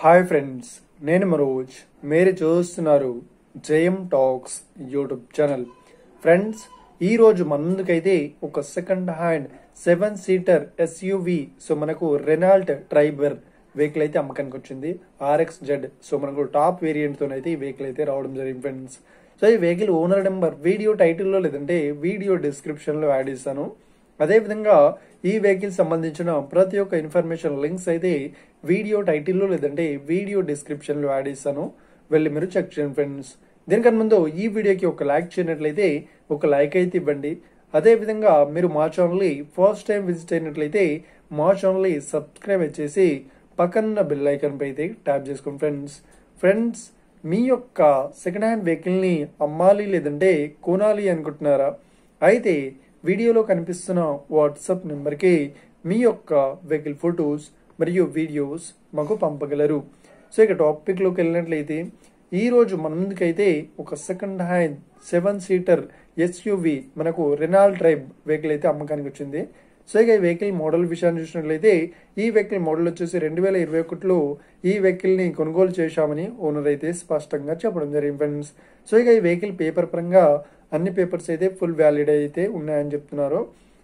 Hi friends, నేను మనోజ్. మీరు చూస్తున్నారు జయం టాక్స్ యూట్యూబ్ ఛానల్. ఫ్రెండ్స్, ఈ రోజు మన ముందుకైతే ఒక సెకండ్ హ్యాండ్ 7-సీటర్ ఎస్యూవి మనకు రెనాల్ట్ ట్రైబర్ వెహికల్ అయితే అమ్మకానికి వచ్చింది. RXZ మనకు టాప్ వేరియంట్ తోనైతే ఈ వెహికల్ అయితే రావడం జరిగింది ఫ్రెండ్స్. ఈ వెహికల్ ఓనర్ నెంబర్ వీడియో టైటిల్లో లేదంటే వీడియో డిస్క్రిప్షన్ లో యాడ్ చేస్తాను. అదే విధంగా ఈ వెహికల్ సంబంధించిన ప్రతి ఒక్క ఇన్ఫర్మేషన్ లింక్స్ అయితే వీడియో టైటిల్లో లేదంటే వీడియో డిస్క్రిప్షన్ లో యాడ్ చేస్తాను, వెళ్ళి మీరు చెక్ చేయండి ఫ్రెండ్స్. దీనికన్నా ముందు ఈ వీడియోకి ఒక లైక్ చేయనట్లయితే ఒక లైక్ అయితే ఇవ్వండి. అదే విధంగా మీరు మా ఛానల్ ఫస్ట్ టైం విజిట్ అయినట్లయితే మా ఛానల్ సబ్స్క్రైబ్ చేసి పక్కన బెల్ ఐకాన్ పై అయితే ట్యాప్ చేసుకోండి ఫ్రెండ్స్. మీ యొక్క సెకండ్ హ్యాండ్ వెహికల్ ని అమ్మాలి లేదంటే కొనాలి అనుకుంటున్నారా? అయితే వీడియోలో కనిపిస్తున్న వాట్సాప్ నెంబర్కి మీ యొక్క వెహికల్ ఫొటోస్ మరియు వీడియోస్ మాకు పంపగలరు. ఇక టాపిక్ లోకి వెళ్ళినట్లయితే ఈ రోజు మన ముందుకైతే ఒక సెకండ్ హ్యాండ్ 7-సీటర్ ఎస్యూవి మనకు రెనాల్ట్ ట్రైబ్ వెహికల్ అయితే అమ్మకానికి వచ్చింది. ఇక ఈ వెహికల్ మోడల్ విషయాన్ని చూసినట్లయితే ఈ వెహికల్ మోడల్ వచ్చేసి 2021లో ఈ వెహికల్ ని కొనుగోలు చేశామని ఓనర్ అయితే స్పష్టంగా చెప్పడం జరిగింది ఫ్రెండ్స్. ఇక ఈ వెహికల్ పేపర్ పరంగా అన్ని పేపర్స్ అయితే ఫుల్ వ్యాలిడ్ అయితే ఉన్నాయని చెప్తున్నారు.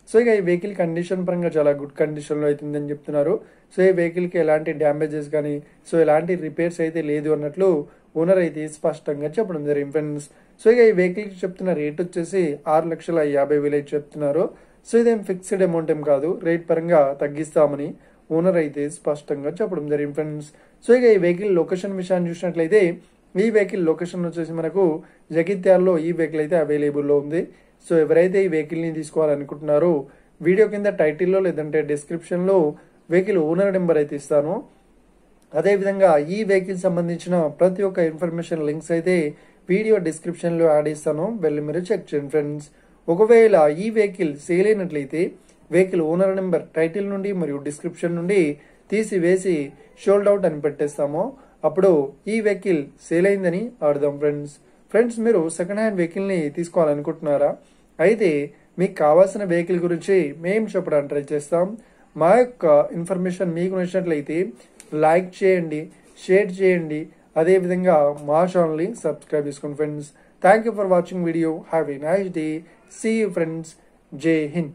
ఇక ఈ వెహికల్ కండిషన్ పరంగా చాలా గుడ్ కండిషన్ లో అవుతుందని చెప్తున్నారు. ఈ వెహికల్ కి ఎలాంటి డ్యామేజెస్ కానీ ఎలాంటి రిపేర్స్ అయితే లేదు అన్నట్లు ఓనర్ అయితే స్పష్టంగా చెప్పడం జరిగింది ఫ్రెండ్స్. ఇక ఈ వెహికల్ కి చెప్తున్న రేట్ వచ్చేసి 6,50,000 అయితే చెప్తున్నారు. ఇదేం ఫిక్స్డ్ అమౌంట్ ఏం కాదు, రేట్ పరంగా తగ్గిస్తామని ఓనర్ అయితే స్పష్టంగా చెప్పడం జరిగింది ఫ్రెండ్స్. ఇక ఈ వెహికల్ లొకేషన్ విషయాన్ని చూసినట్లయితే ఈ వెహికల్ లొకేషన్ వచ్చేసి మనకు జగిత్యాలలో ఈ వెహికల్ అయితే అవైలబుల్లో ఉంది. ఎవరైతే ఈ వెహికల్ ని తీసుకోవాలనుకుంటున్నారో వీడియో కింద టైటిల్లో లేదంటే డిస్క్రిప్షన్ లో వెహికల్ ఓనర్ నెంబర్ అయితే ఇస్తాను. అదే విధంగా ఈ వెహికల్ సంబంధించిన ప్రతి ఒక్క ఇన్ఫర్మేషన్ లింక్స్ అయితే వీడియో డిస్క్రిప్షన్ లో యాడ్ చేస్తాను, వెళ్ళి మీరు చెక్ చేయండి ఫ్రెండ్స్. ఒకవేళ ఈ వెహికల్ సేల్ అయినట్లయితే వెహికల్ ఓనర్ నెంబర్ టైటిల్ నుండి మరియు డిస్క్రిప్షన్ నుండి తీసివేసి షోల్డ్ అవుట్ అని పెట్టేస్తాము. అప్పుడు ఈ వెహికల్ సేల్ అయిందని ఆడదాం ఫ్రెండ్స్. మీరు సెకండ్ హ్యాండ్ వెహికల్ ని తీసుకోవాలనుకుంటున్నారా? అయితే మీకు కావాల్సిన వెహికల్ గురించి మేము చెప్పడానికి ట్రై చేస్తాం. మా యొక్క ఇన్ఫర్మేషన్ మీకు నచ్చినట్లయితే లైక్ చేయండి, షేర్ చేయండి, అదే విధంగా మా ఛానల్ ని సబ్స్క్రైబ్ చేసుకోండి friends. Thank you for watching video. Have a nice day. See you friends. జై హింద్.